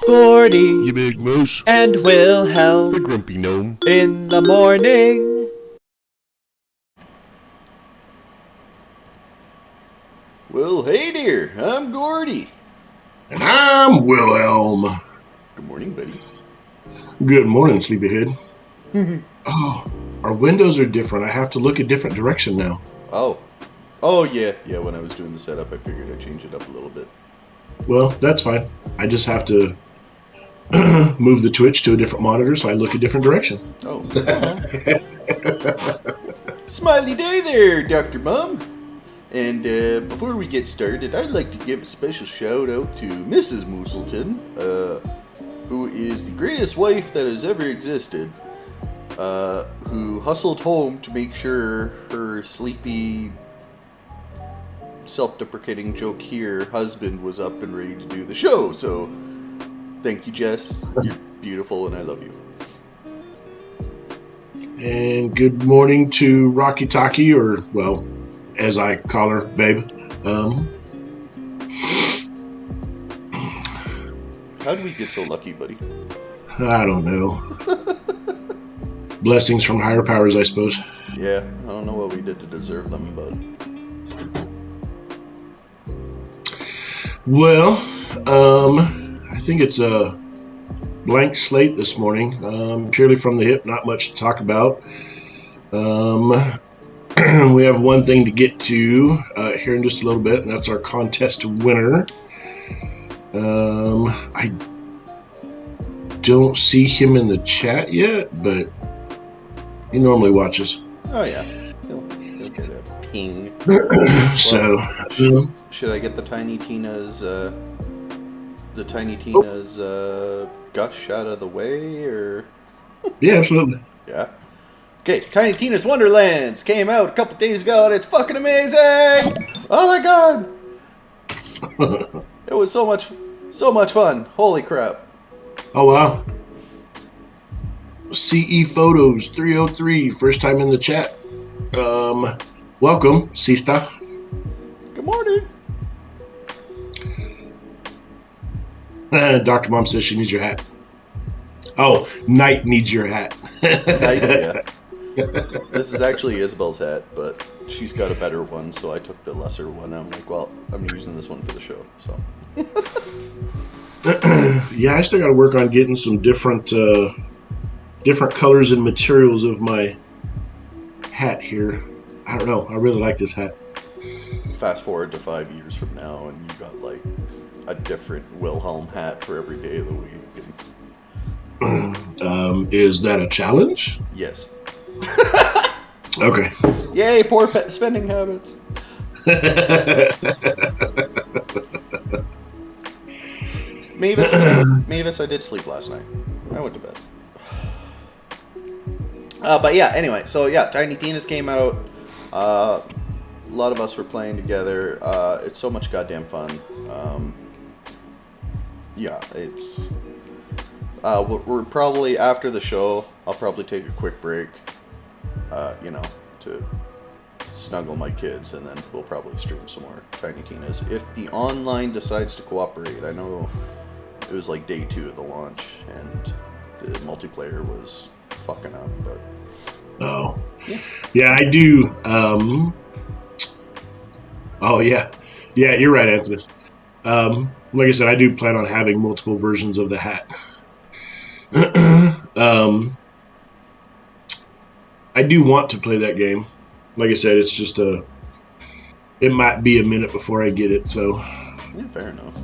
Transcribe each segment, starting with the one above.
Gordie, You big moose. and Willhelm The grumpy gnome. in the morning. Well, hey there, I'm Gordie. And I'm Willhelm. Good morning, buddy. Good morning, sleepyhead. Oh, our windows are different. I have to look a different direction now. Oh yeah. When I was doing the setup, I figured I'd change it up a little bit. Well, that's fine. I just have to move the Twitch to a different monitor so I look a different direction. Oh. Smiley day there, Dr. Mom. And before we get started, I'd like to give a special shout out to Mrs. Mooselton, who is the greatest wife that has ever existed, who hustled home to make sure her sleepy, self-deprecating joke here husband was up and ready to do the show. So, thank you, Jess. You're beautiful and I love you. And good morning to Rocky Taki, or, well, as I call her, babe. How do we get so lucky, buddy? I don't know. Blessings from higher powers, I suppose. Yeah, I don't know what we did to deserve them, but... Well, I think it's a blank slate this morning. Purely from the hip, not much to talk about. We have one thing to get to here in just a little bit, and that's our contest winner. I don't see him in the chat yet, but he normally watches. Oh, yeah. He'll get a ping. So, Should I get the Tiny Tina's gush out of the way, or... yeah, absolutely. Yeah. Okay, Tiny Tina's Wonderlands came out a couple days ago, and it's fucking amazing! Oh my god! It was so much fun. Holy crap. Oh, wow. CE Photos 303, first time in the chat. Welcome, Sista. Good morning. Dr. Mom says she needs your hat. Oh, Knight needs your hat. Yeah. This is actually Isabel's hat, but she's got a better one, so I took the lesser one. I'm like, well, I'm using this one for the show, so. Yeah, I still got to work on getting some different colors and materials of my hat here. I don't know. I really like this hat. Fast forward to 5 years from now, and you got like a different Willhelm hat for every day of the week. Is that a challenge? Yes. Okay. Yay, poor spending habits. Mavis, I did sleep last night. I went to bed. But yeah, anyway, so yeah, Tiny Tina's came out. A lot of us were playing together. It's so much goddamn fun. Yeah, it's... we're probably, after the show, I'll probably take a quick break, to snuggle my kids, and then we'll probably stream some more Tiny Tina's. If the online decides to cooperate, I know it was like day 2 of the launch, and the multiplayer was fucking up, but... Oh. Yeah, I do. Oh, yeah. Yeah, you're right, Anthony. Like I said, I do plan on having multiple versions of the hat. I do want to play that game. Like I said, it's just it might be a minute before I get it, so. Yeah, fair enough.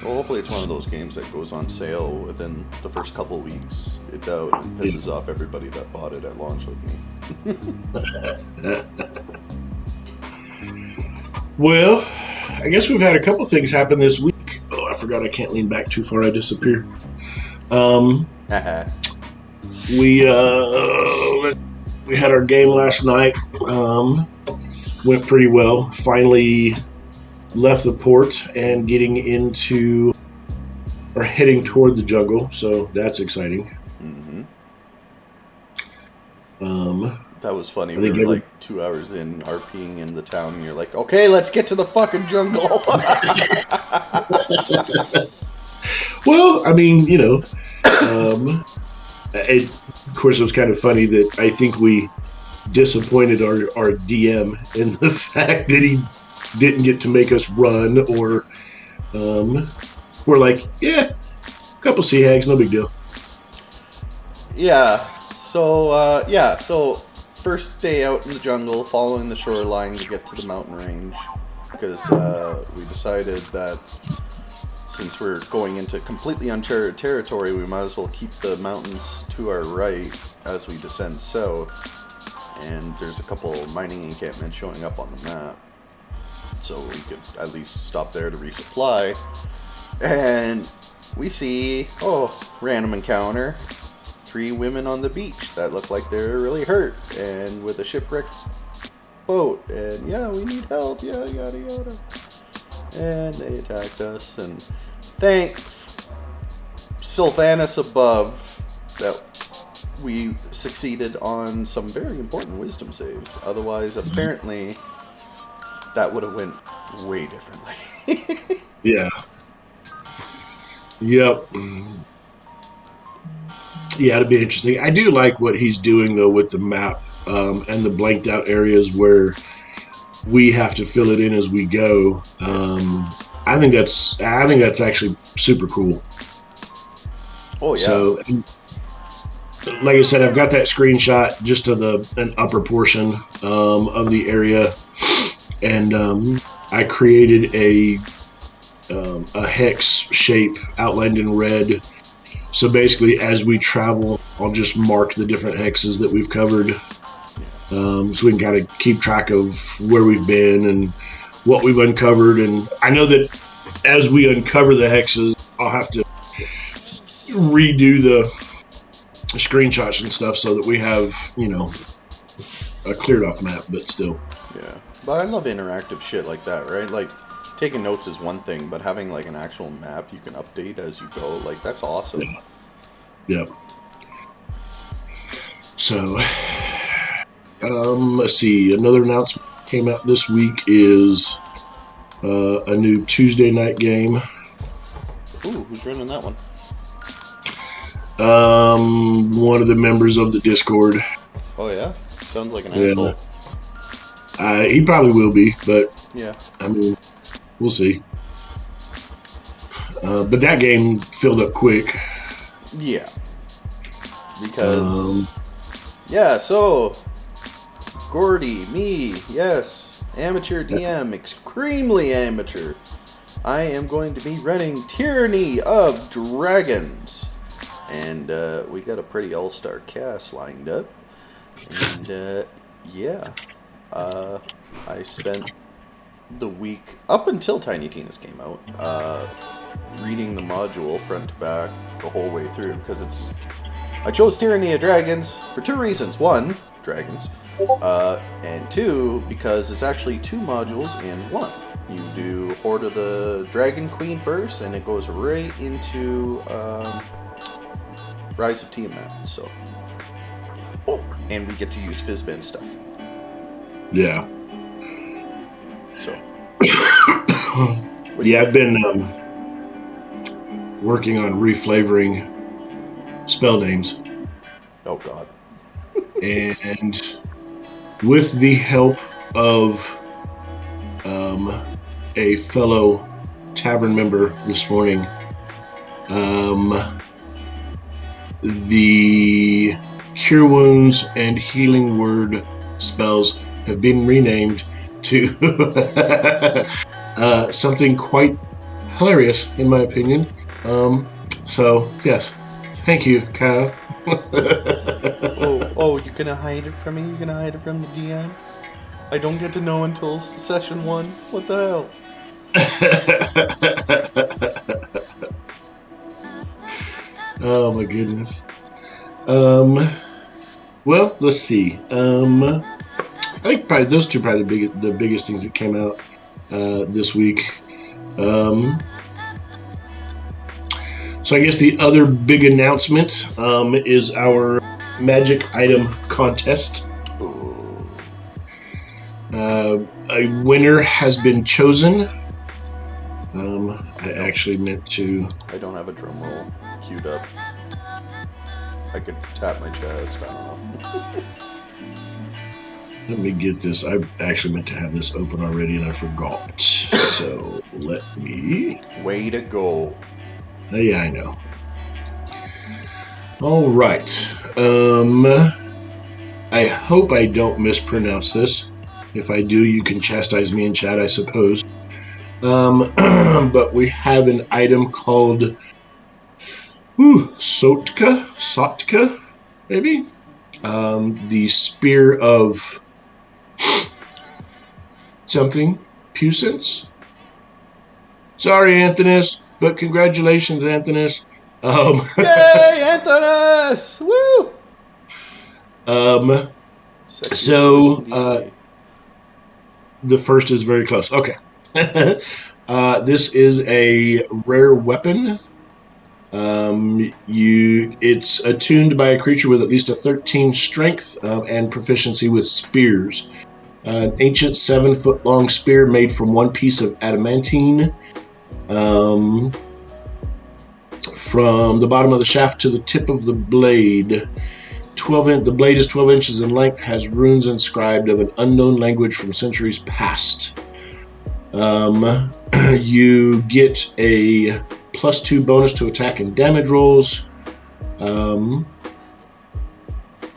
Well, hopefully it's one of those games that goes on sale within the first couple weeks. It's out and pisses off everybody that bought it at launch like me. Well, I guess we've had a couple things happen this week. Oh, I forgot I can't lean back too far. I disappear. We had our game last night. Went pretty well. Finally left the port and getting into or heading toward the jungle, so that's exciting. Mm-hmm. That was funny. I We think were like 2 hours in RPing in the town, and you're like, okay, let's get to the fucking jungle. Well, I mean, of course, it was kind of funny that I think we disappointed our DM in the fact that he didn't get to make us run, or we're like, yeah, a couple sea hags, no big deal. Yeah. So first day out in the jungle, following the shoreline to get to the mountain range, because we decided that since we're going into completely uncharted territory, we might as well keep the mountains to our right as we descend south. And there's a couple mining encampments showing up on the map, so we could at least stop there to resupply. And we see, random encounter, 3 women on the beach that look like they're really hurt and with a shipwrecked boat, and yeah, we need help, yada yada yada. And they attacked us, and thank Sylvanus above that we succeeded on some very important wisdom saves. Otherwise, apparently, that would have went way differently. Yeah. Yep. Yeah, it'd be interesting. I do like what he's doing though with the map and the blanked out areas where we have to fill it in as we go. I think that's actually super cool. Oh yeah. So, like I said, I've got that screenshot just of an upper portion of the area, and I created a hex shape outlined in red. So basically, as we travel, I'll just mark the different hexes that we've covered, so we can kind of keep track of where we've been and what we've uncovered. And I know that as we uncover the hexes, I'll have to redo the screenshots and stuff so that we have, a cleared off map, but still. Yeah. But I love interactive shit like that, right? Like, taking notes is one thing, but having like an actual map you can update as you go, like, that's awesome. Yeah. So, let's see. Another announcement came out this week is a new Tuesday night game. Ooh, who's running that one? One of the members of the Discord. Oh yeah? Sounds like an asshole. He probably will be, but yeah. I mean, we'll see. But that game filled up quick. Yeah. Because so Gordie, me, yes, amateur DM, extremely amateur. I am going to be running Tyranny of Dragons. And we got a pretty all-star cast lined up. And I spent the week up until Tiny Tina's came out reading the module front to back the whole way through, because I chose Tyranny of Dragons for 2 reasons. 1, dragons, and 2, because it's actually 2 modules in 1. You do Horde of the Dragon Queen first, and it goes right into Rise of Tiamat. So, and we get to use Fizzbin stuff. Yeah. So, yeah, I've been working on reflavoring spell names. Oh God. And with the help of a fellow tavern member this morning, the Cure Wounds and Healing Word spells have been renamed to something quite hilarious, in my opinion. So, yes. Thank you, Kyle. You're gonna hide it from me? You're gonna hide it from the DM? I don't get to know until session 1? What the hell? Oh my goodness. Well, let's see. I think probably those two are the biggest things that came out this week. So I guess the other big announcement is our magic item contest. Ooh. A winner has been chosen. I actually meant to. I don't have a drum roll queued up. I could tap my chest. I don't know. Let me get this. I actually meant to have this open already and I forgot. So let me. Way to go. Yeah, I know. All right. I hope I don't mispronounce this. If I do, you can chastise me in chat, I suppose. But we have an item called Sotka, maybe? The Spear of something, Puissance? Sorry, Anthonys, but congratulations, Anthonys. Yay, Anthonys! Woo! The first is very close. Okay. This is a rare weapon. It's attuned by a creature with at least a 13 strength and proficiency with spears. An ancient 7-foot-long spear made from one piece of adamantine. From the bottom of the shaft to the tip of the blade. The blade is 12 inches in length, has runes inscribed of an unknown language from centuries past. You get a +2 bonus to attack and damage rolls.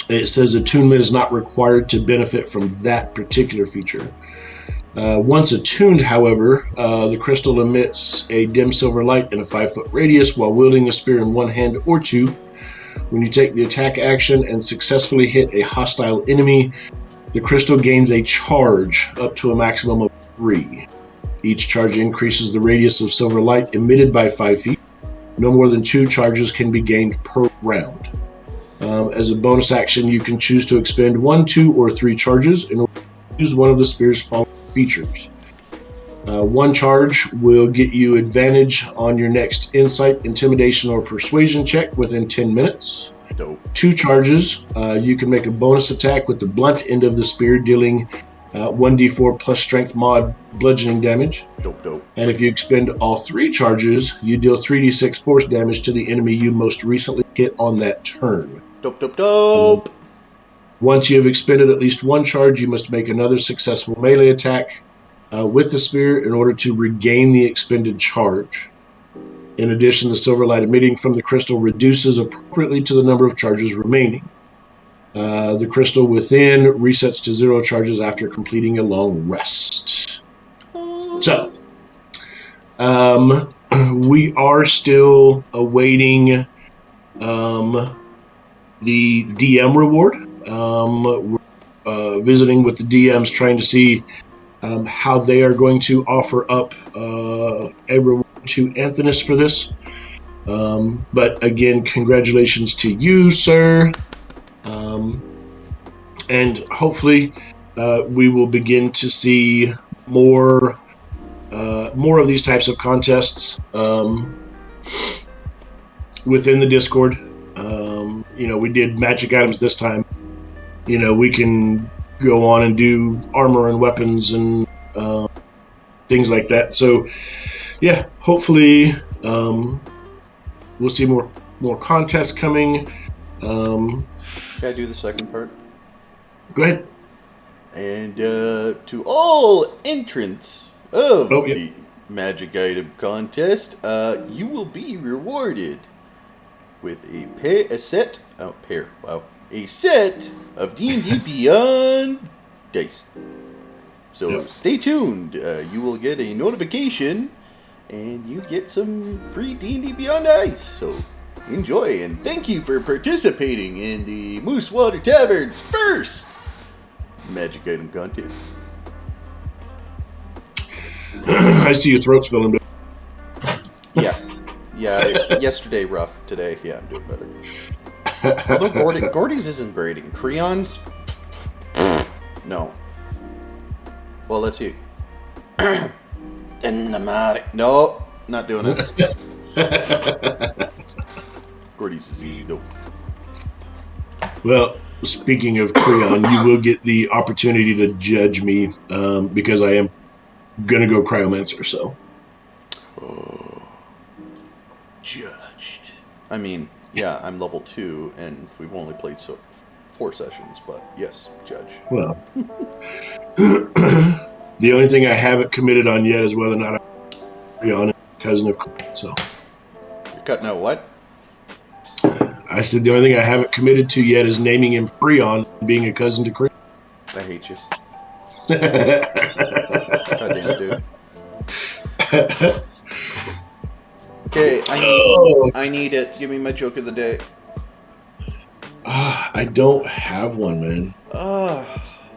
It says attunement is not required to benefit from that particular feature. Once attuned, however, the crystal emits a dim silver light in a 5-foot radius while wielding a spear in one hand or two. When you take the attack action and successfully hit a hostile enemy, the crystal gains a charge up to a maximum of 3. Each charge increases the radius of silver light emitted by 5 feet. No more than 2 charges can be gained per round. As a bonus action, you can choose to expend 1, 2, or 3 charges in order to use one of the spear's following features. 1 charge will get you advantage on your next insight, intimidation, or persuasion check within 10 minutes. Dope. 2 charges, you can make a bonus attack with the blunt end of the spear, dealing 1d4 plus strength mod bludgeoning damage. Dope. And if you expend all 3 charges, you deal 3d6 force damage to the enemy you most recently hit on that turn. Dope. Once you have expended at least 1 charge, you must make another successful melee attack with the spear in order to regain the expended charge. In addition, the silver light emitting from the crystal reduces appropriately to the number of charges remaining. The crystal within resets to 0 charges after completing a long rest. So, we are still awaiting the DM reward. We're visiting with the DMs, trying to see how they are going to offer up a reward to Anthonys for this. But again, congratulations to you, sir. And hopefully we will begin to see more of these types of contests within the Discord. We did magic items this time. We can go on and do armor and weapons and things like that. So, yeah, hopefully we'll see more contests coming. Can I do the second part? Go ahead. And to all entrants of the magic item contest, you will be rewarded with a set of D&D Beyond dice. So stay tuned. You will get a notification, and you get some free D&D Beyond dice. So enjoy, and thank you for participating in the Moose Water Tavern's first magic item contest. I see your throat's filling. Yeah. Yesterday rough. Today, I'm doing better. Although Gordie's isn't braiding. Creon's, no. Well, let's see. No, not doing it. Well, Gordie's is easy though. Well, speaking of Creon, you will get the opportunity to judge me because I am gonna go Cryomancer. So, Judged. I mean, yeah, I'm level 2, and we've only played 4 sessions, but yes, judge. well, the only thing I haven't committed on yet is whether or not I'm Creon, cousin of Creon. So, You're cutting out what? I said the only thing I haven't committed to yet is naming him Freon, being a cousin to Creon. I hate you. Goddamn, dude. Okay, I need it. Give me my joke of the day. I don't have one, man.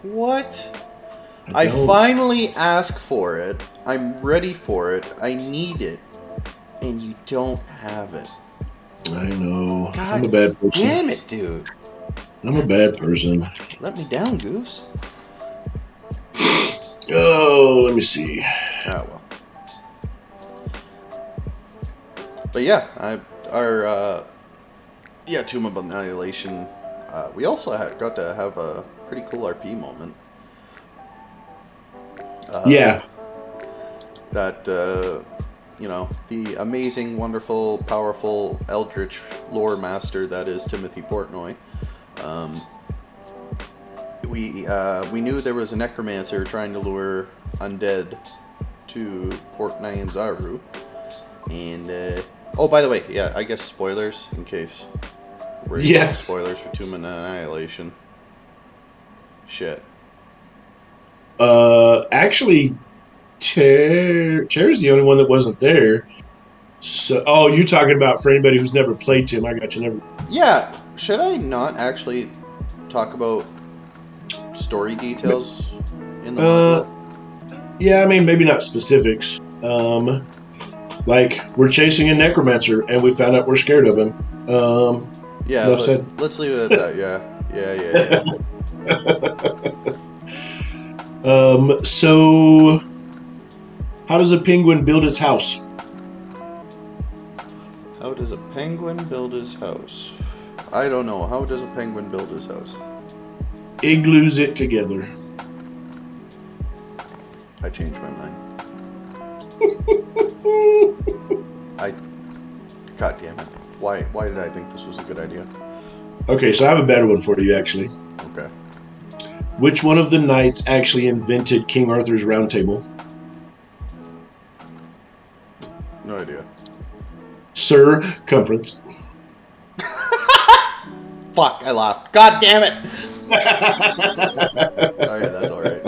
What? I finally asked for it. I'm ready for it. I need it. And you don't have it. I know. God I'm a bad person. damn it, dude. I'm a bad person. Let me down, Goose. Oh, let me see. Ah, well. But yeah, our Tomb of Annihilation. We also got to have a pretty cool RP moment. Yeah. That, the amazing, wonderful, powerful, eldritch lore master that is Timothy Portnoy. We knew there was a necromancer trying to lure undead to Port Nyanzaru. And, oh, by the way, yeah, I guess spoilers in case we're spoilers for Tomb of Annihilation. Shit. Actually, Tara's the only one that wasn't there. So, oh, you're talking about for anybody who's never played Tim. I got you. Never. Yeah, should I not actually talk about story details in the module? Yeah, I mean, maybe not specifics. Like, we're chasing a necromancer, and we found out we're scared of him. Yeah, let's leave it at that, yeah. So, how does a penguin build its house? How does a penguin build his house? I don't know. How does a penguin build his house? Igloos it together. I changed my mind. God damn it. Why did I think this was a good idea? Okay, so I have a better one for you, actually. Okay. Which one of the knights actually invented King Arthur's Round Table? No idea. Circumference. Fuck, I laughed. God damn it! Alright, that's alright.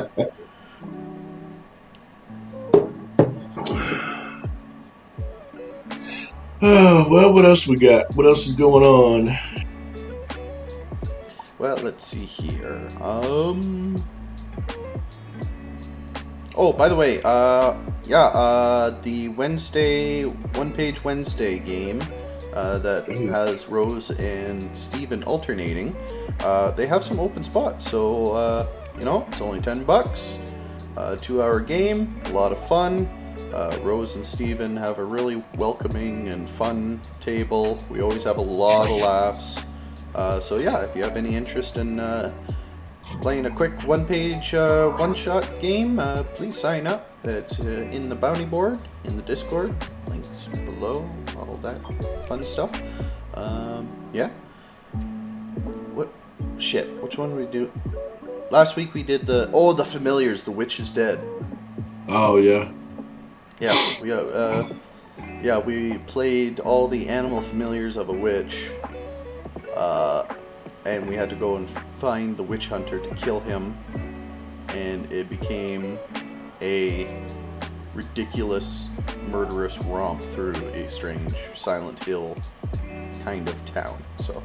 Oh, well, what else we got? What else is going on? Well, let's see here. Oh, by the way, the Wednesday, One-Page Wednesday game that has Rose and Steven alternating, they have some open spots. So, it's only $10. 2-hour game, a lot of fun. Rose and Steven have a really welcoming and fun table. We always have a lot of laughs. So yeah, if you have any interest in playing a quick one-page one-shot game, please sign up. It's in the bounty board, in the Discord. Links below, all that fun stuff. Yeah. What? Shit, which one did we do? Last week we did the Familiars, The Witch is Dead. Oh, yeah. Yeah, we played all the animal familiars of a witch, and we had to go and find the witch hunter to kill him, and it became a ridiculous, murderous romp through a strange Silent Hill kind of town. So,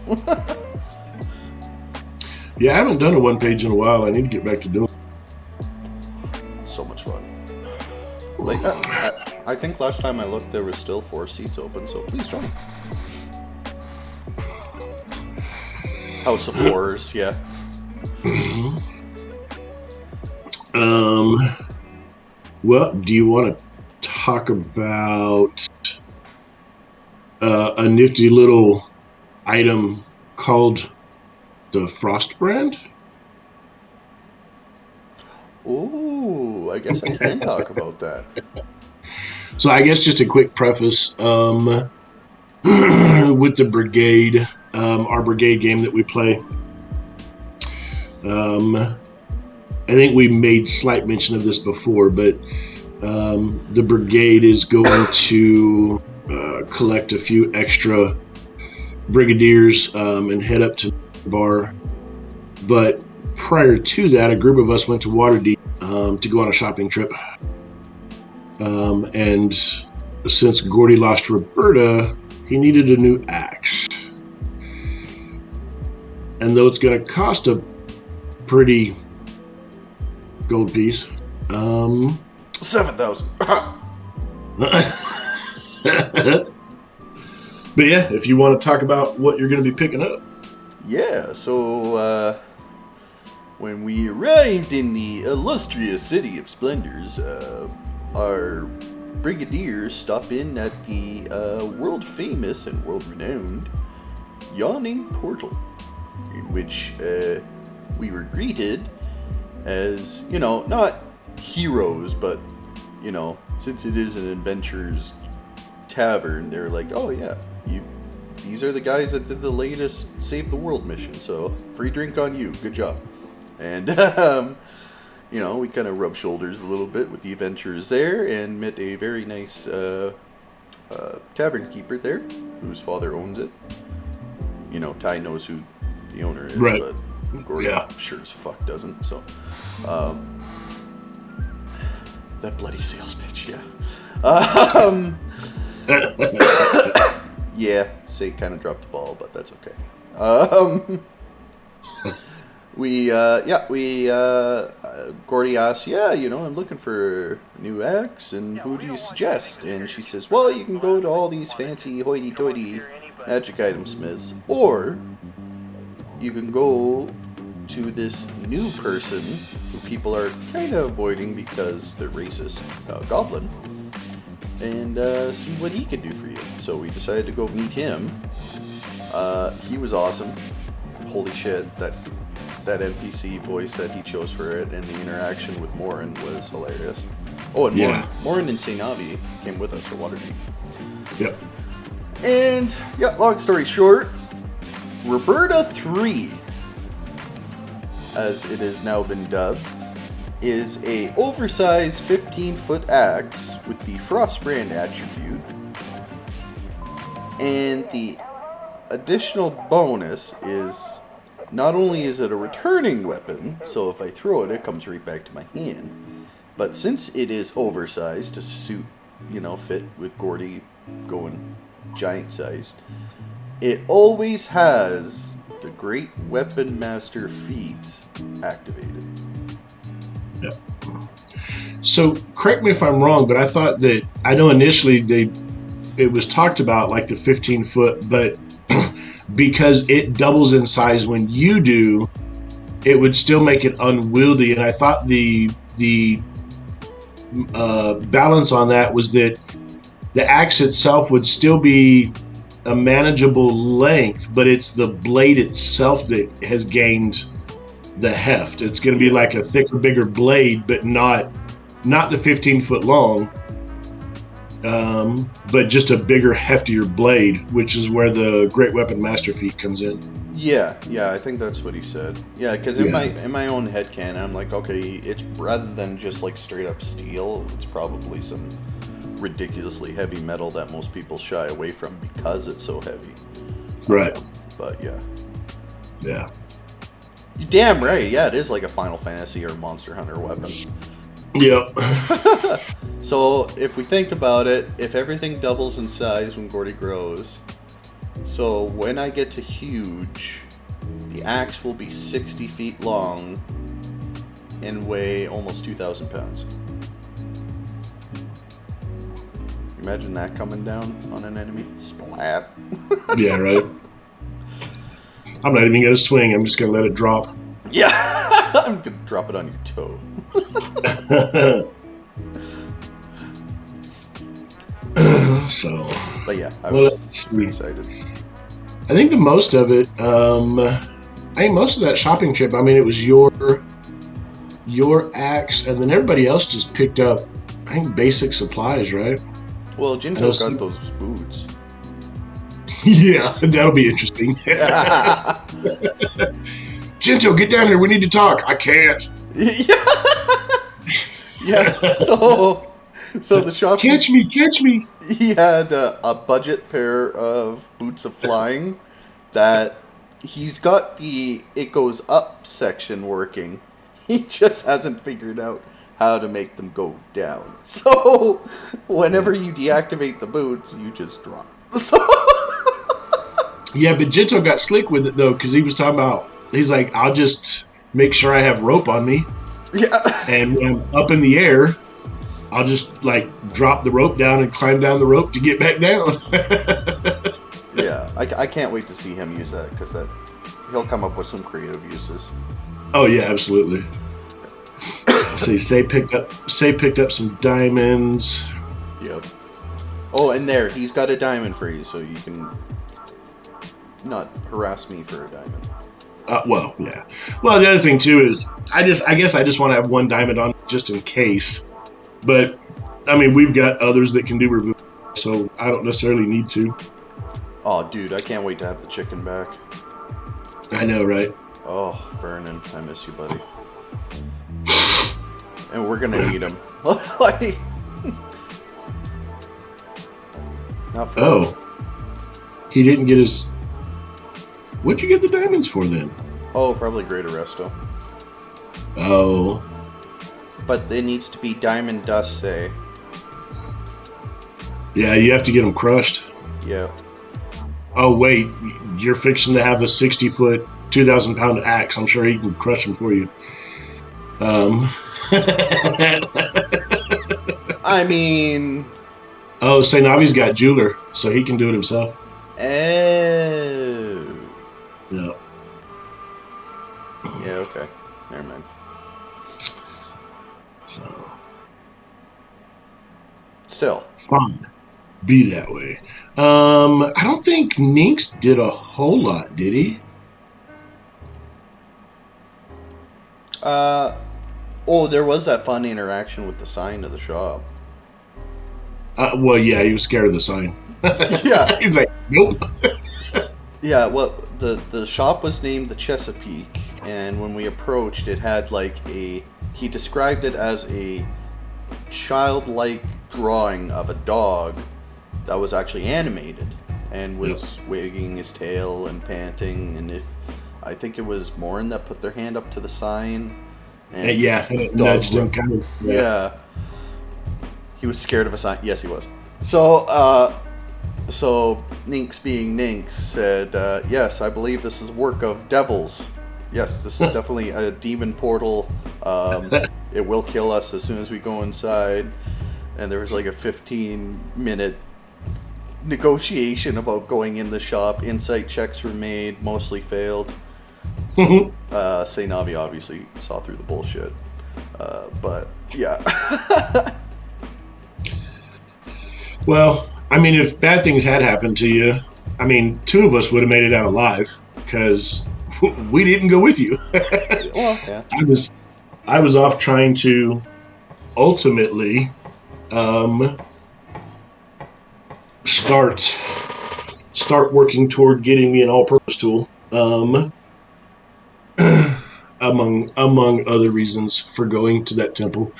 yeah, I haven't done a one page in a while. I need to get back to doing it. So much fun. Like, I think last time I looked, there was still 4 seats open, so please join. House of Horrors, yeah. Well, do you want to talk about a nifty little item called The Frost brand? Oh, I guess I can talk about that. So I guess just a quick preface with the brigade, our brigade game that we play. I think we made slight mention of this before, but the brigade is going to collect a few extra brigadiers and head up to Bar. But prior to that, a group of us went to Waterdeep to go on a shopping trip. And since Gordie lost Roberta, he needed a new axe. And though it's going to cost a pretty gold piece, 7,000. But yeah, if you want to talk about what you're going to be picking up. Yeah, so when we arrived in the illustrious city of Splendors, our brigadiers stop in at the world-famous and world-renowned Yawning Portal, in which we were greeted as, not heroes, but, since it is an adventurer's tavern, they're like, oh yeah, these are the guys that did the latest Save the World mission, so free drink on you, good job. And, we kind of rubbed shoulders a little bit with the adventurers there and met a very nice tavern keeper there, whose father owns it. Ty knows who the owner is, right. But Gordie sure as fuck doesn't, so... that bloody sales pitch, yeah. Yeah, Say kind of dropped the ball, but that's okay. Gordie asks, I'm looking for a new axe, and who do you suggest? And she says, well, you can go to all these fancy hoity-toity magic item smiths, or you can go to this new person who people are kind of avoiding because they're racist, Goblin, and see what he could do for you. So we decided to go meet him. He was awesome. Holy shit, that NPC voice that he chose for it and the interaction with Morin was hilarious. Oh, and Morin and St. Avi came with us for Waterdeep. Yep. And, long story short, Roberta 3, as it has now been dubbed, is a oversized 15-foot axe with the Frostbrand attribute. And the additional bonus is, not only is it a returning weapon, so if I throw it, it comes right back to my hand, but since it is oversized to suit, fit with Gordie going giant-sized, it always has the Great Weapon Master feat activated. Yeah. So, correct me if I'm wrong, but I thought that, I know initially it was talked about like the 15-foot, but because it doubles in size when you do, it would still make it unwieldy. And I thought the balance on that was that the axe itself would still be a manageable length, but it's the blade itself that has gained the heft. It's going to be like a thicker, bigger blade, but not the 15-foot long, but just a bigger, heftier blade, which is where the Great Weapon Master feat comes in. Yeah, I think that's what he said. Yeah, because in my own headcanon, I'm like, okay, it's rather than just like straight up steel, it's probably some ridiculously heavy metal that most people shy away from because it's so heavy. Right. But yeah. Yeah. You're damn right. Yeah, it is like a Final Fantasy or Monster Hunter weapon. Yep. So if we think about it, if everything doubles in size when Gordie grows, so when I get to huge, the axe will be 60 feet long and weigh almost 2,000 pounds. Imagine that coming down on an enemy. Splat. Yeah, right. I'm not even going to swing. I'm just going to let it drop. Yeah. I'm going to drop it on your toe. So. But yeah, I was super excited. I think the most of it, think most of that shopping trip, I mean, it was your axe, and then everybody else just picked up, I think, basic supplies, right? Well, Jinto got those boots. Yeah, that'll be interesting. Jinto, get down here. We need to talk. I can't. Yeah. So the shop. Catch me. He had a budget pair of boots of flying that he's got the it goes up section working. He just hasn't figured out how to make them go down. So whenever you deactivate the boots, you just drop. So yeah, but Jinto got slick with it though, because he was talking about. He's like, I'll just make sure I have rope on me. Yeah. And when I'm up in the air, I'll just like drop the rope down and climb down the rope to get back down. Yeah, I can't wait to see him use that because he'll come up with some creative uses. Oh yeah, absolutely. See, Say picked up some diamonds. Yep. Oh, and there, he's got a diamond for you, so you can not harass me for a diamond. Well, yeah. Well, the other thing too is I guess I just want to have one diamond on just in case. But I mean, we've got others that can do review, so I don't necessarily need to. Oh, dude, I can't wait to have the chicken back. I know, right? Oh, Vernon, I miss you, buddy. And we're gonna need him. Like, not for him. He didn't get his. What'd you get the diamonds for then? Oh, probably Greater Resto. Oh. But it needs to be diamond dust, say. Yeah, you have to get them crushed. Yeah. Oh, wait. You're fixing to have a 60-foot, 2,000-pound axe. I'm sure he can crush them for you. I mean... Oh, St. Navi's got jeweler, so he can do it himself. Oh. Yeah. Yeah, okay. Never mind. So. Still. Fine. Be that way. I don't think Ninx did a whole lot, did he? Oh, there was that fun interaction with the sign of the shop. Well, yeah, he was scared of the sign. Yeah. He's like, nope. Yeah, well, the shop was named the Chesapeake, and when we approached, it had like he described it as a childlike drawing of a dog that was actually animated and was wagging his tail and panting, and I think it was Morin that put their hand up to the sign. And it nudged him kind of. Yeah. He was scared of a sign. Yes, he was. So Ninx being Ninx said, yes, I believe this is work of devils. Yes, this is definitely a demon portal. It will kill us as soon as we go inside. And there was like a 15-minute negotiation about going in the shop. Insight checks were made, mostly failed. St. Navi obviously saw through the bullshit. But, yeah. Well, I mean, if bad things had happened to you, I mean, two of us would have made it out alive because we didn't go with you. Well, yeah. I was off trying to ultimately start working toward getting me an all-purpose tool. Among other reasons for going to that temple.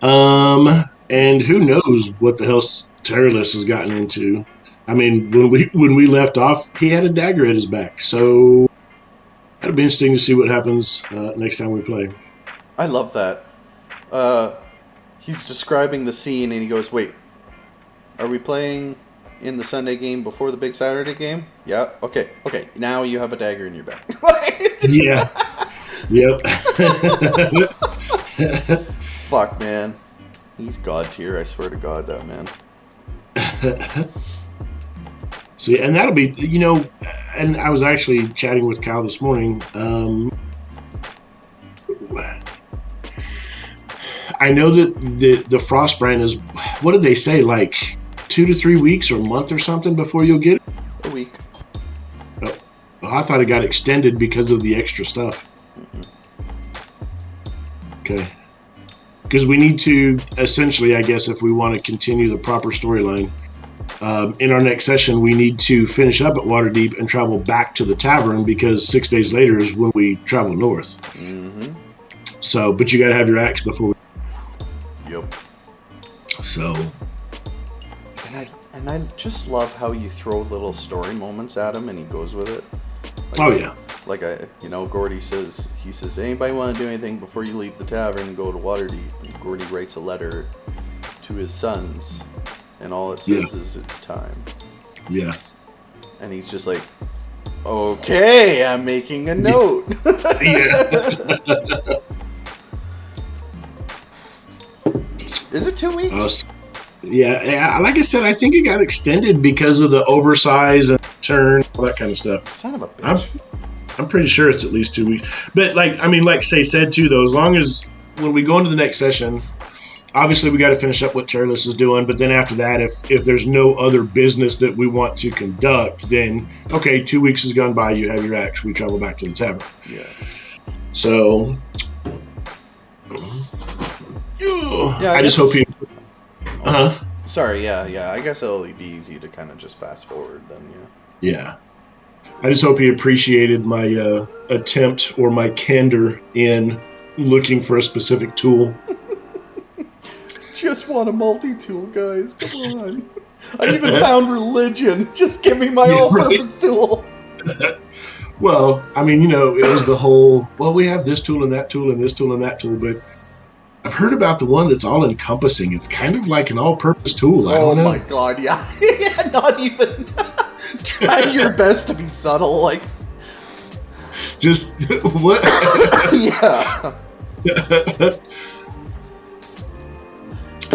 And who knows what the hell Terrorless has gotten into. I mean, when we left off, he had a dagger at his back. So it'll be interesting to see what happens next time we play. I love that. He's describing the scene and he goes, wait, are we playing in the Sunday game before the big Saturday game? Yeah, okay. Now you have a dagger in your back. Yeah. Yep. Fuck, man. He's god tier, I swear to God, that man. See, and that'll be, and I was actually chatting with Kyle this morning. I know that the Frostbrand is, what did they say, like 2 to 3 weeks or a month or something before you'll get it? A week. Oh, I thought it got extended because of the extra stuff. Okay. Because we need to, essentially, I guess, if we want to continue the proper storyline, in our next session, we need to finish up at Waterdeep and travel back to the tavern, because 6 days later is when we travel north. Mm-hmm. So, but you got to have your axe before we... Yep. So... And I just love how you throw little story moments at him and he goes with it. Yeah. Like Gordie says, anybody want to do anything before you leave the tavern and go to Waterdeep? And Gordie writes a letter to his sons, and all it says is it's time. Yeah. And he's just like, okay, I'm making a note. Yeah. Is it 2 weeks? Yeah, like I said, I think it got extended because of the oversize and turn, all that kind of stuff. Son of a bitch. I'm pretty sure it's at least 2 weeks. But like Say said too, though, as long as when we go into the next session, obviously we got to finish up what Chairless is doing. But then after that, if there's no other business that we want to conduct, then okay, 2 weeks has gone by. You have your axe. We travel back to the tavern. Yeah. So, yeah, I just hope you. Sorry, yeah. I guess it'll be easy to kind of just fast forward then, Yeah. I just hope he appreciated my attempt or my candor in looking for a specific tool. Just want a multi-tool, guys. Come on. I even found religion. Just give me my all-purpose tool. Well, I mean, it was the whole, well, we have this tool and that tool and this tool and that tool, but I've heard about the one that's all-encompassing. It's kind of like an all-purpose tool. I don't know. Oh my god, yeah. Yeah, not even trying your best to be subtle, like. Just, what? Yeah.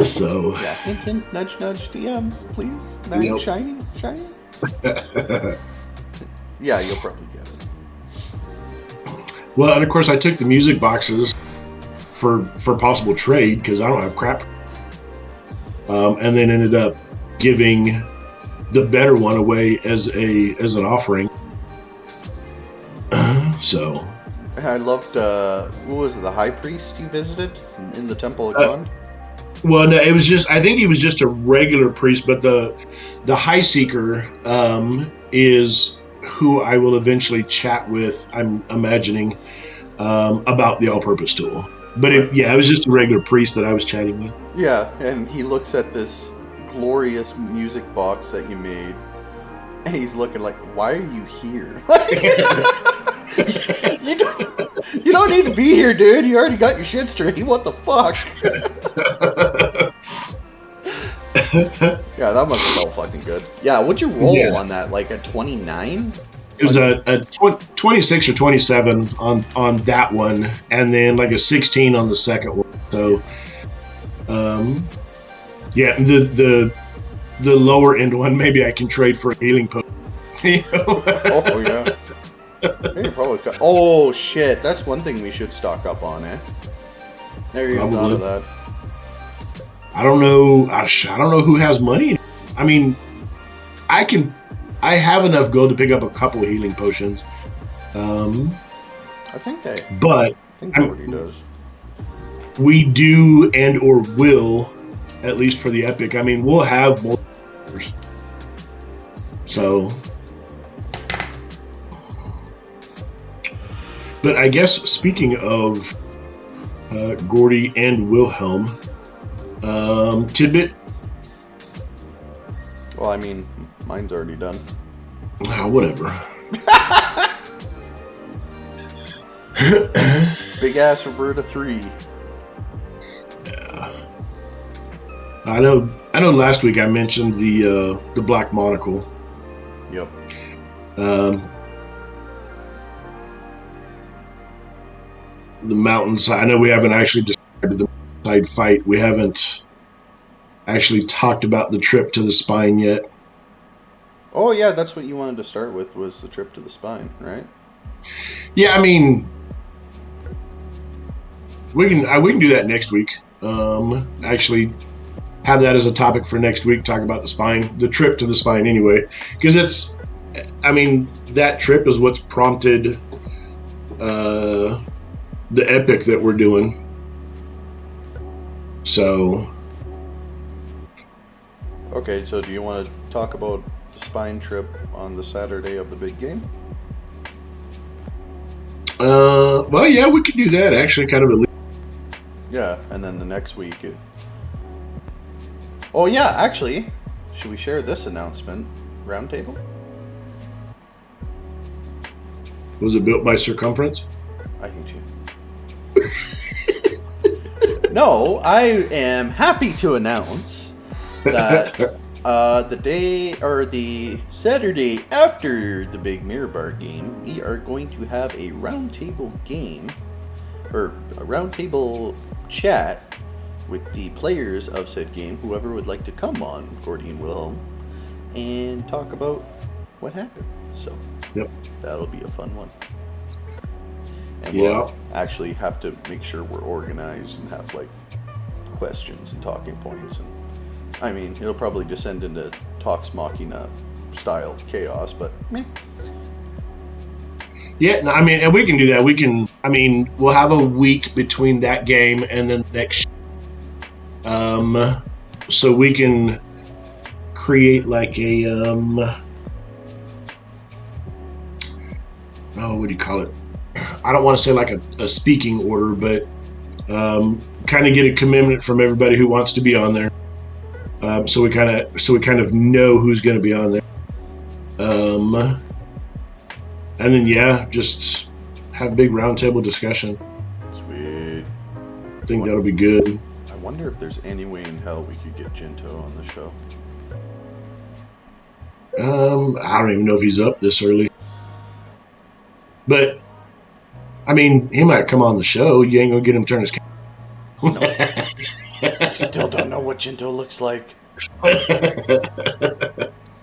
So. Yeah, hint, hint, nudge, nudge, DM, please. Nice, shiny. Yeah, you'll probably get it. Well, and of course, I took the music boxes for possible trade because I don't have crap, and then ended up giving the better one away as an offering. So I loved what was it, the high priest you visited in the Temple of God? Well, no, I think he was just a regular priest, but the High Seeker is who I will eventually chat with, I'm imagining, about the all-purpose tool. But it was just a regular priest that I was chatting with. Yeah, and he looks at this glorious music box that you made, and he's looking like, why are you here? You don't need to be here, dude. You already got your shit straight. What the fuck? Yeah, that must have felt fucking good. Yeah, what'd you roll on that? Like a 29? It was a 26 or 27 on that one, and then like a 16 on the second one. So, the lower end one, maybe I can trade for a healing potion. Oh yeah. Oh shit, that's one thing we should stock up on, eh? Never even thought of that. I don't know. I don't know who has money. I mean, I have enough gold to pick up a couple of healing potions. I think Gordie does. We do and or will, at least for the epic. I mean, we'll have more. So, but I guess speaking of Gordie and Willhelm, tidbit. Well, I mean, mine's already done. Whatever. Big ass Roberta 3. Yeah. I know. Last week I mentioned the black monocle. Yep. The mountainside. I know we haven't actually described the mountainside fight. We haven't actually talked about the trip to the spine yet. Oh yeah, that's what you wanted to start with, was the trip to the spine, right? Yeah, I mean, we can do that next week. Actually, have that as a topic for next week. Talk about the spine, the trip to the spine, anyway, because I mean, that trip is what's prompted the epic that we're doing. So. Okay, so do you want to talk about the spine trip on the Saturday of the big game? Well, yeah, we could do that. Actually, kind of. Yeah, and then the next week. Oh yeah, actually, should we share this announcement? Roundtable? Was it built by Circumference? I hate you. No, I am happy to announce that the day or the Saturday after the big Mirror Bar game, we are going to have a roundtable game or a roundtable chat with the players of said game, whoever would like to come on, Gordie and Willhelm, and talk about what happened. So yep, that'll be a fun one. And yeah, we'll actually have to make sure we're organized and have like questions and talking points. And I mean, it'll probably descend into Talks Machina style chaos, but meh. yeah. No, I mean, and we can do that. We can. I mean, we'll have a week between that game and then the next. So we can create like a oh, what do you call it? I don't want to say like a speaking order, but kind of get a commitment from everybody who wants to be on there. So we kind of know who's going to be on there. And then yeah, just have big roundtable discussion. Sweet. I think that'll be good. I wonder if there's any way in hell we could get Jinto on the show. I don't even know if he's up this early. But I mean, he might come on the show. You ain't gonna get him to turn his camera. No. I still don't know what Jinto looks like.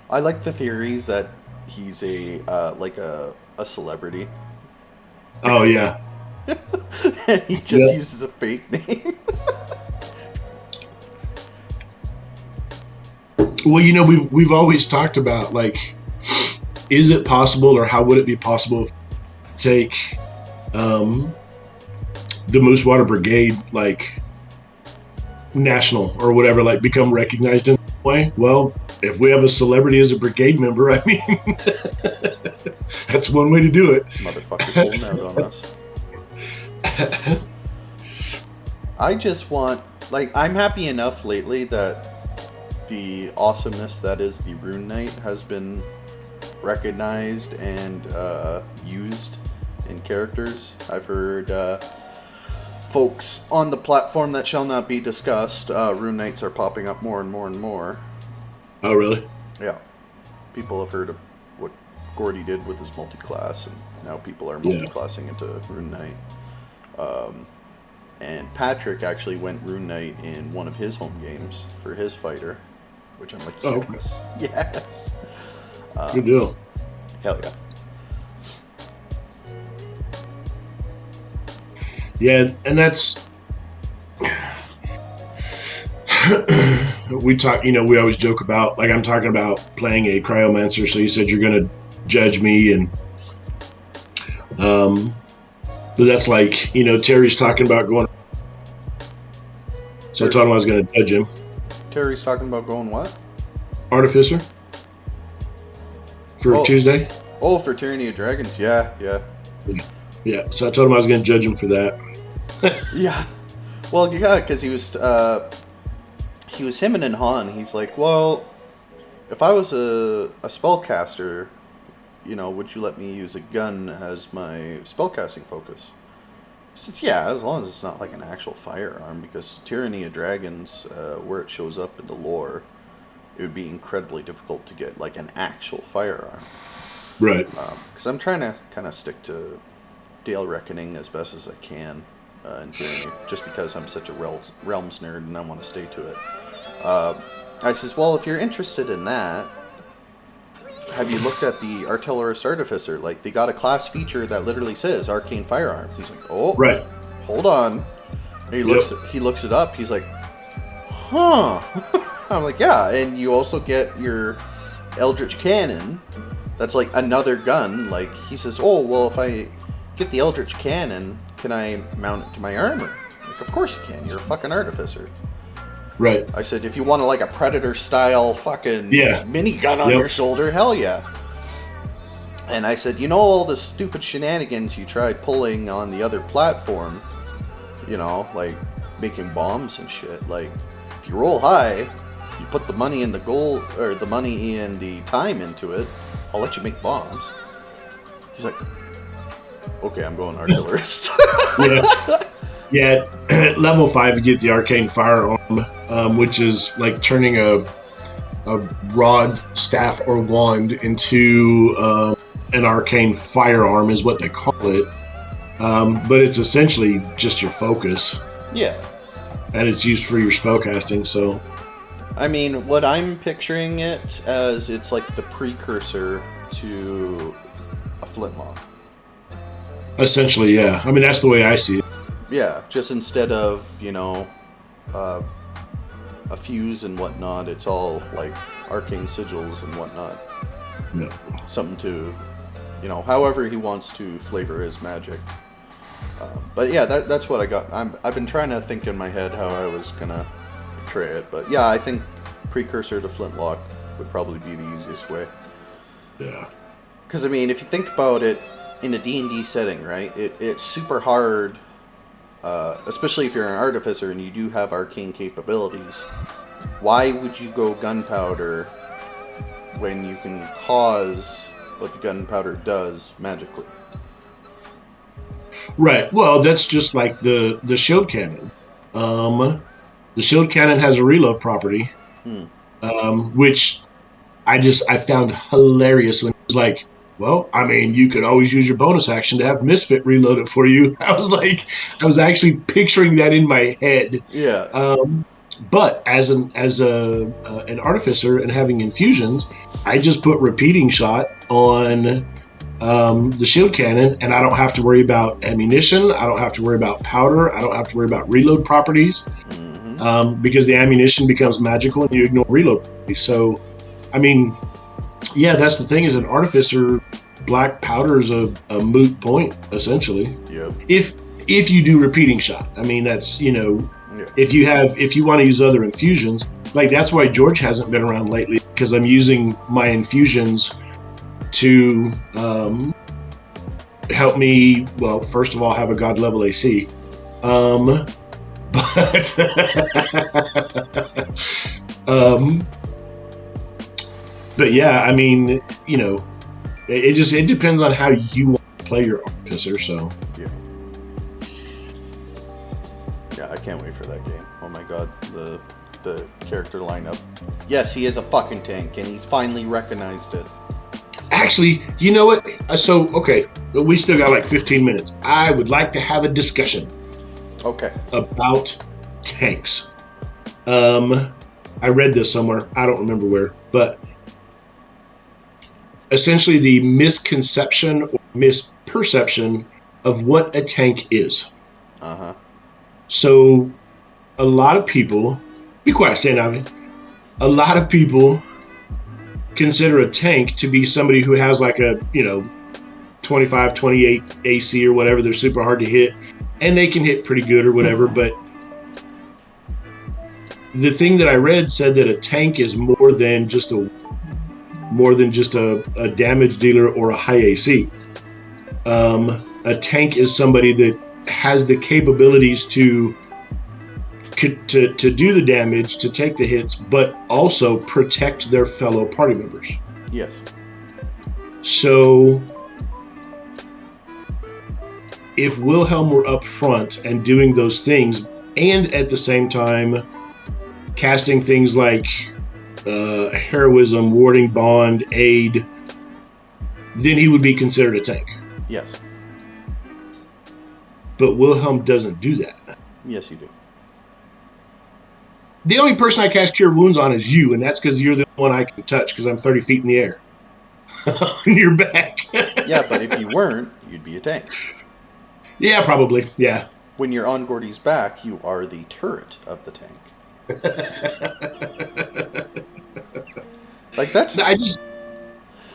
I like the theories that he's a celebrity. Oh yeah. And he just uses a fake name. Well, you know, we've always talked about like, is it possible, or how would it be possible to take the Moose Water Brigade like national or whatever, like become recognized in a way? Well, if we have a celebrity as a brigade member, I mean, that's one way to do it. Motherfuckers holding out on us. I just want, like, I'm happy enough lately that the awesomeness that is the Rune Knight has been recognized and used in characters. I've heard folks on the platform that shall not be discussed, Rune Knights are popping up more and more and more. Oh, really? Yeah. People have heard of what Gordie did with his multi-class, and now people are multi-classing into Rune Knight. And Patrick actually went Rune Knight in one of his home games for his fighter, which I'm like, yes, yes. Good deal. Hell yeah. Yeah, and that's we talk. You know, we always joke about, like, I'm talking about playing a cryomancer. So you said you're going to judge me, and but that's like, you know, Terry's talking about going. So I told him I was going to judge him. Terry's talking about going what? Artificer for Tuesday. Oh, for Tyranny of Dragons. Yeah. Yeah. So I told him I was going to judge him for that. Yeah. Well, yeah, because he was hemming and hawing. He's like, well, if I was a spellcaster, you know, would you let me use a gun as my spellcasting focus? I said, yeah, as long as it's not like an actual firearm, because Tyranny of Dragons, where it shows up in the lore, it would be incredibly difficult to get like an actual firearm. Right. Because I'm trying to kind of stick to Dale Reckoning as best as I can in Tyranny, just because I'm such a Realms nerd and I want to stay to it. I says, well, if you're interested in that, have you looked at the Artillerist Artificer? Like, they got a class feature that literally says Arcane Firearm. He's like, oh, right. Hold on. And he looks it up. He's like, huh. I'm like, yeah, and you also get your Eldritch Cannon, That's like another gun. Like, he says, oh, well, if I get the Eldritch Cannon, can I mount it to my armor? Like, of course you can. You're a fucking artificer. Right. I said, if you want like a Predator-style fucking minigun on your shoulder, hell yeah. And I said, you know all the stupid shenanigans you tried pulling on the other platform, you know, like making bombs and shit. Like, if you roll high, you put the money and the gold, or the money and the time into it, I'll let you make bombs. He's like, okay, I'm going artillerist. Yeah, level 5 you get the arcane firearm, which is like turning a rod, staff, or wand into an arcane firearm is what they call it. But it's essentially just your focus. Yeah. And it's used for your spellcasting, so... I mean, what I'm picturing it as, it's like the precursor to a flintlock. Essentially, yeah. I mean, that's the way I see it. Yeah, just instead of, you know, a fuse and whatnot, it's all like arcane sigils and whatnot. Yeah. Something to, you know, however he wants to flavor his magic. But yeah, that's what I got. I've been trying to think in my head how I was gonna portray it, but yeah, I think precursor to flintlock would probably be the easiest way. Yeah. Because I mean, if you think about it in a D&D setting, right? It's super hard, especially if you're an artificer and you do have arcane capabilities. Why would you go gunpowder when you can cause what the gunpowder does magically? Right. Well, that's just like the shield cannon. The shield cannon has a reload property, which I found hilarious when it was like, well, I mean, you could always use your bonus action to have Misfit reload it for you. I was actually picturing that in my head. Yeah. But as an artificer and having infusions, I just put repeating shot on the shield cannon, and I don't have to worry about ammunition. I don't have to worry about powder. I don't have to worry about reload properties, because the ammunition becomes magical and you ignore reload properties. So, I mean, yeah, that's the thing. Is an artificer, black powder is a moot point essentially. Yep. If you do repeating shot, I mean, that's, you know, if you want to use other infusions, like that's why George hasn't been around lately, because I'm using my infusions to help me, well, first of all, have a god level AC, but but yeah, I mean, you know, it depends on how you want to play your artificer. So yeah, I can't wait for that game. Oh my god, the character lineup. Yes, he is a fucking tank, and he's finally recognized it. Actually, you know what? So, okay, we still got like 15 minutes. I would like to have a discussion. Okay. About tanks. I read this somewhere. I don't remember where, but essentially the misconception or misperception of what a tank is. Uh-huh. So, a lot of people, be quiet, stand down. A lot of people consider a tank to be somebody who has like a, you know, 25, 28 AC or whatever. They're super hard to hit, and they can hit pretty good or whatever. But the thing that I read said that a tank is more than just a damage dealer or a high AC. A tank is somebody that has the capabilities to do the damage, to take the hits, but also protect their fellow party members. Yes. So if Willhelm were up front and doing those things, and at the same time casting things like heroism, warding bond, aid, then he would be considered a tank. Yes. But Willhelm doesn't do that. Yes, you do. The only person I cast Cure Wounds on is you, and that's because you're the one I can touch, because I'm 30 feet in the air. On your back. Yeah, but if you weren't, you'd be a tank. Yeah, probably. Yeah. When you're on Gordie's back, you are the turret of the tank.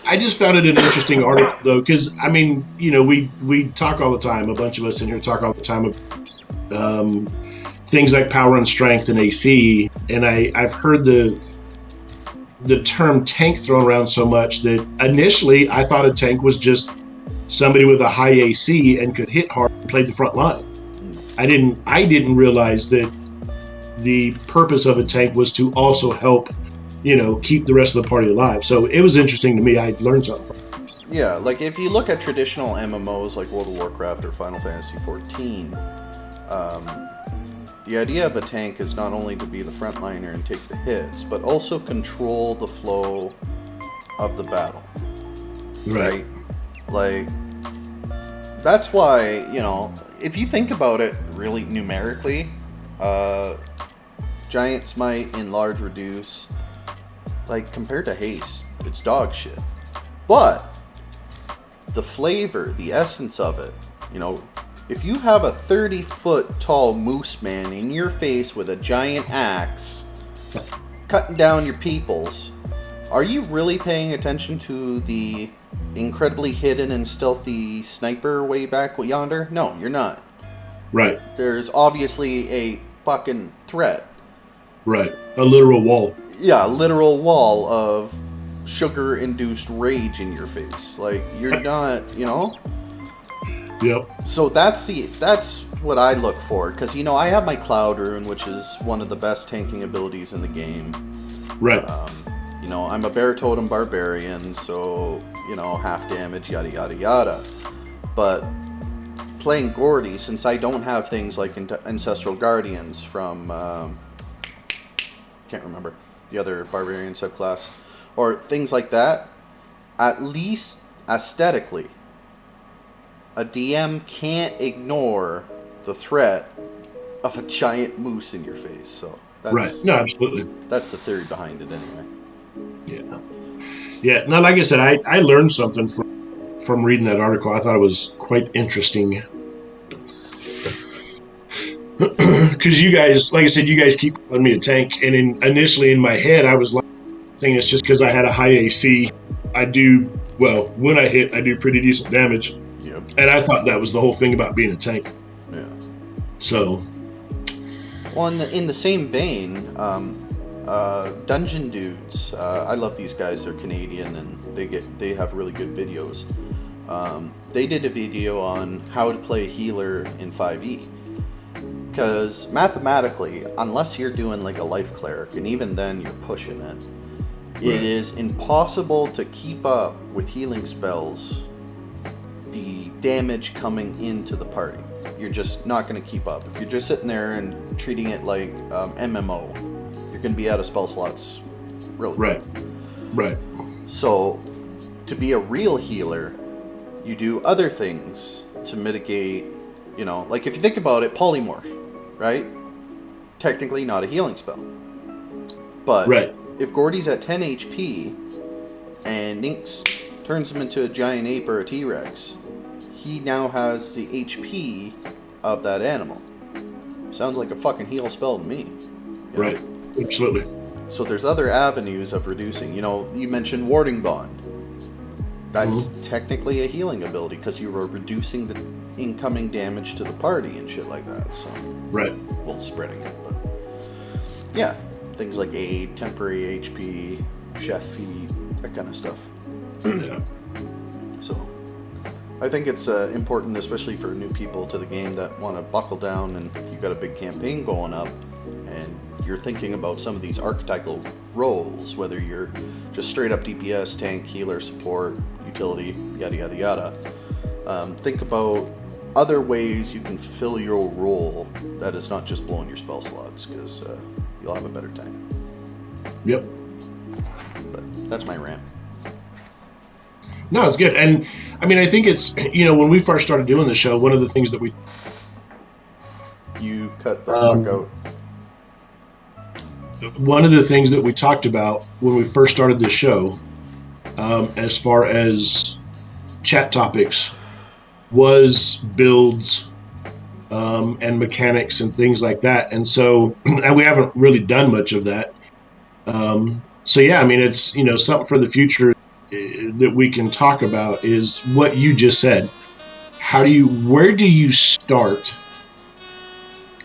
I just found it an interesting article, though, because, I mean, we talk all the time. A bunch of us in here talk all the time about things like power and strength and AC. And I've heard the term tank thrown around so much that initially I thought a tank was just somebody with a high AC and could hit hard and played the front line. I didn't realize that the purpose of a tank was to also help, keep the rest of the party alive. So it was interesting to me. I learned something from it. Yeah, like if you look at traditional MMOs like World of Warcraft or Final Fantasy XIV, the idea of a tank is not only to be the frontliner and take the hits, but also control the flow of the battle. Right? Like, that's why, if you think about it really numerically, Giant's Might in large reduce, like, compared to haste, it's dog shit. But the flavor, the essence of it, if you have a 30-foot tall moose man in your face with a giant axe cutting down your peoples, are you really paying attention to the incredibly hidden and stealthy sniper way back yonder? No, you're not. Right. There's obviously a fucking threat. Right. A literal wall. Yeah, a literal wall of sugar-induced rage in your face. Like, you're not, Yep. So that's what I look for, because I have my Cloud Rune, which is one of the best tanking abilities in the game. Right. I'm a Bear Totem Barbarian, so half damage, yada yada yada. But playing Gordie, since I don't have things like Ancestral Guardians from can't remember the other Barbarian subclass, or things like that, at least aesthetically, a DM can't ignore the threat of a giant moose in your face. So that's, right. No, absolutely. That's the theory behind it, anyway. Yeah. Yeah. No, like I said, I learned something from reading that article. I thought it was quite interesting. Because you guys, like I said, you guys keep calling me a tank, and initially in my head, I was like, thinking it's just because I had a high AC. When I hit, I do pretty decent damage. Yep. And I thought that was the whole thing about being a tank. Yeah. So. Well, in the same vein, Dungeon Dudes. I love these guys. They're Canadian, and they have really good videos. They did a video on how to play a healer in 5e. Because mathematically, unless you're doing like a life cleric, and even then you're pushing it, it is impossible to keep up with healing spells, the damage coming into the party. You're just not going to keep up. If you're just sitting there and treating it like MMO, you're going to be out of spell slots really quick. Right. So, to be a real healer, you do other things to mitigate, like if you think about it, polymorph, right? Technically not a healing spell. But if Gordie's at 10 HP and Nynx turns him into a giant ape or a T-Rex, he now has the HP of that animal. Sounds like a fucking heal spell to me. Right. Absolutely. So there's other avenues of reducing. You mentioned Warding Bond. That's technically a healing ability because you were reducing the incoming damage to the party and shit like that. So well, spreading it, but yeah, things like aid, temporary HP, chef feed, that kind of stuff. Yeah. So I think it's important, especially for new people to the game that want to buckle down and you got a big campaign going up and you're thinking about some of these archetypal roles, whether you're just straight up DPS, tank, healer, support, utility, yada yada yada. Think about other ways you can fulfill your role that is not just blowing your spell slots, because you'll have a better time. Yep. But that's my rant. No, it's good. And I mean, I think it's, when we first started doing the show, one of the things that You cut the fuck out. One of the things that we talked about when we first started this show, as far as chat topics, was builds and mechanics and things like that. And so, and we haven't really done much of that. So yeah, I mean, it's, something for the future. that we can talk about is what you just said. Where do you start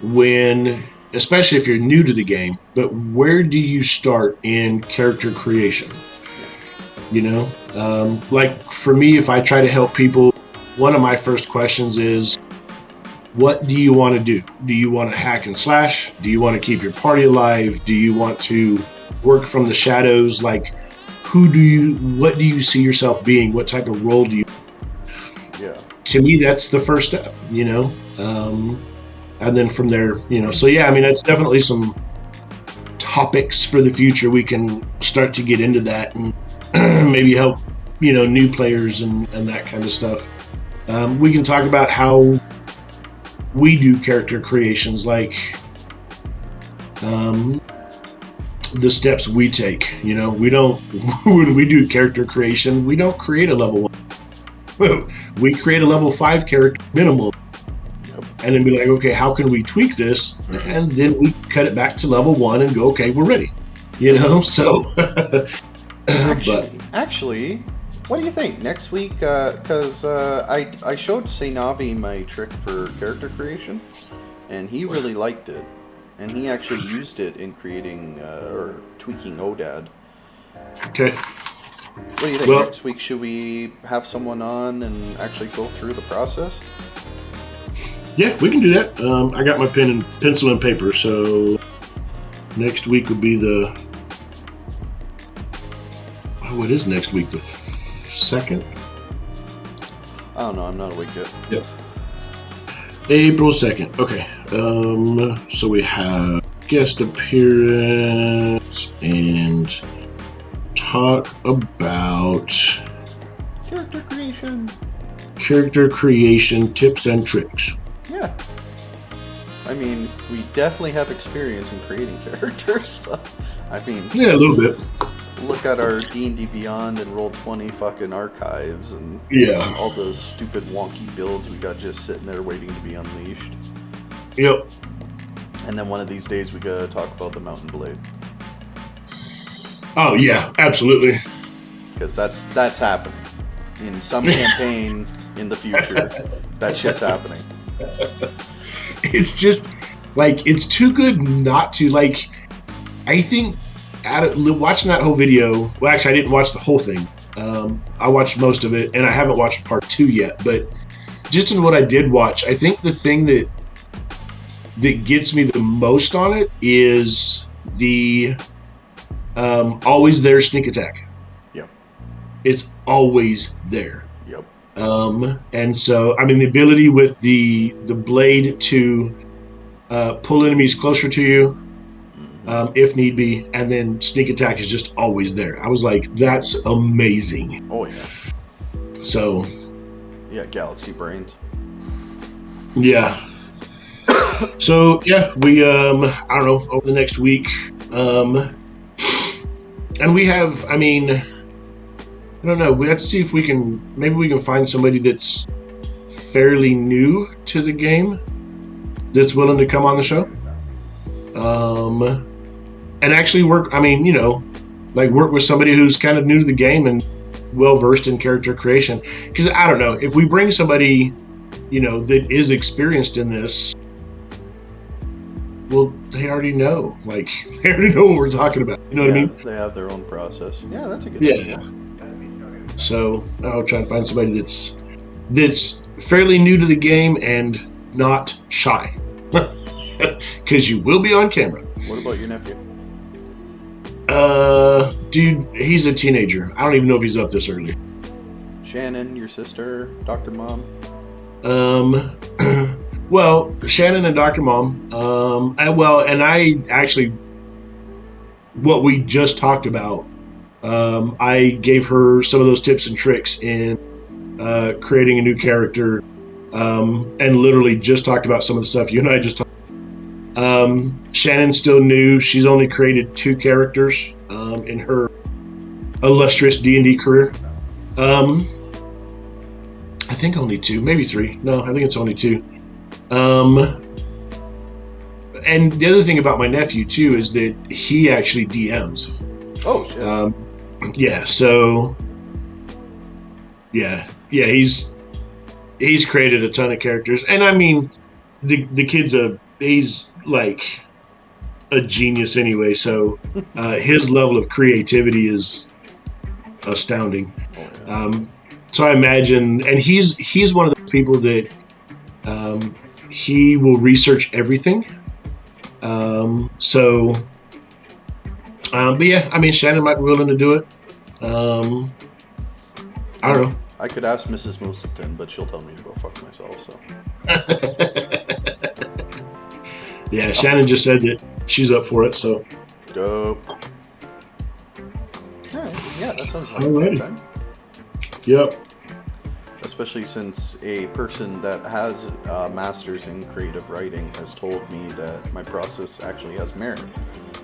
when, especially if you're new to the game, but where do you start in character creation? You know, like for me, if I try to help people, one of my first questions is, what do you want to do? Do you want to hack and slash? Do you want to keep your party alive? Do you want to work from the shadows? Like, what do you see yourself being? What type of role do you? Yeah. To me, that's the first step, you know? And then from there, you know, so yeah, I mean, that's definitely some topics for the future. We can start to get into that and maybe help, you know, new players and that kind of stuff. We can talk about how we do character creations, like the steps we take. You know, we don't, when we do character creation, we don't create a level 1. We create a level 5 character minimum. Yep. And then be like, okay, how can we tweak this? And then we cut it back to level 1 and go, okay, we're ready. You know, so. Actually, what do you think next week? Because I showed Navi my trick for character creation, and he really liked it, and he actually used it in creating or tweaking Odad. Okay. What do you think? Next week, should we have someone on and actually go through the process? Yeah, we can do that. I got my pencil and paper, so next week will be the. What is next week? The 2nd? I don't know. I'm not awake yet. Yep. April 2nd. Okay. So we have guest appearance and talk about character creation tips and tricks. Yeah. I mean, we definitely have experience in creating characters. So, I mean, yeah, a little bit. Look at our D&D Beyond and Roll20 fucking archives and all those stupid wonky builds we got just sitting there waiting to be unleashed. Yep. And then one of these days we gotta talk about the Mountain Blade. Oh yeah, absolutely. Because that's happening. In some campaign in the future, that shit's happening. It's just, like, it's too good not to, like, I think watching that whole video, well, actually, I didn't watch the whole thing. I watched most of it, and I haven't watched part 2 yet. But just in what I did watch, I think the thing that gets me the most on it is the always there sneak attack. Yep. It's always there. Yep. And so, I mean, the ability with the blade to pull enemies closer to you, if need be, and then sneak attack is just always there. I was like, that's amazing. Oh yeah. So. Yeah, galaxy brains. Yeah. So yeah, we I don't know, over the next week, and we have, I mean, I don't know, we have to see if we can find somebody that's fairly new to the game that's willing to come on the show. And actually work with somebody who's kind of new to the game and well versed in character creation. Because I don't know, if we bring somebody, you know, that is experienced in this, well, they already know. Like, they already know what we're talking about. You know what I mean? They have their own process. Yeah, that's a good idea. So I'll try and find somebody that's fairly new to the game and not shy. Because you will be on camera. What about your nephew? Dude, he's a teenager. I don't even know if he's up this early. Shannon, your sister, Dr. Mom? Well, Shannon and Dr. Mom, and I actually, what we just talked about, I gave her some of those tips and tricks in creating a new character, and literally just talked about some of the stuff you and I just talked about. Shannon's still new. She's only created 2 characters in her illustrious D&D career. I think only 2, maybe 3. No, I think it's only 2. And the other thing about my nephew too is that he actually DMs. Oh shit. Yeah, so yeah, he's created a ton of characters, and I mean, the kid's he's like a genius anyway. So his level of creativity is astounding. So I imagine, and he's one of those people that he will research everything. But yeah, I mean, Shannon might be willing to do it. I don't know. I could ask Mrs. Moosleton, but she'll tell me to go fuck myself. So. Yeah, Shannon just said that she's up for it. So. Dope. All right. Yeah, that sounds like a Alrighty. fun time. Yep. Especially since a person that has a master's in creative writing has told me that my process actually has merit.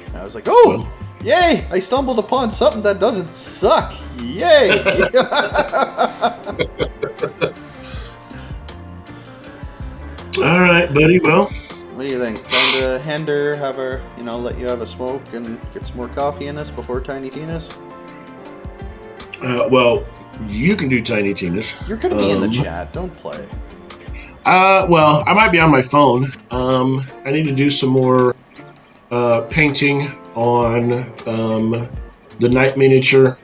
And I was like, oh, yay! I stumbled upon something that doesn't suck. Yay! All right, buddy. Well, What do you think? Time to hand her, have her, let you have a smoke and get some more coffee in us before Tiny Tina's? well, you can do Tiny Tina's. You're gonna be in the chat. Don't play. Well, I might be on my phone. I need to do some more painting on the night miniature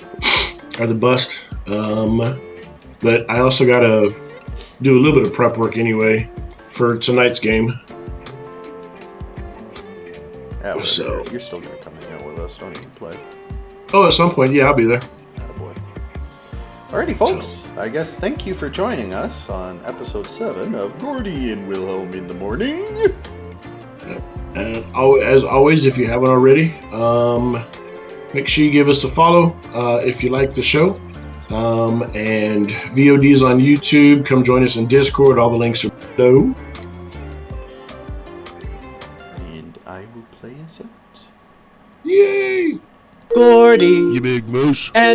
or the bust. But I also got to do a little bit of prep work anyway for tonight's game. Yeah, whatever. So- You're still gonna come hang out with us. Don't even play. Oh, at some point, yeah, I'll be there. Attaboy. Alrighty, folks. I guess thank you for joining us on episode 7 of Gordie and Willhelm in the morning. And as always, if you haven't already, make sure you give us a follow if you like the show. And VODs on YouTube. Come join us in Discord. All the links are below. And I will play us out. Yay! Gordie You big moose. and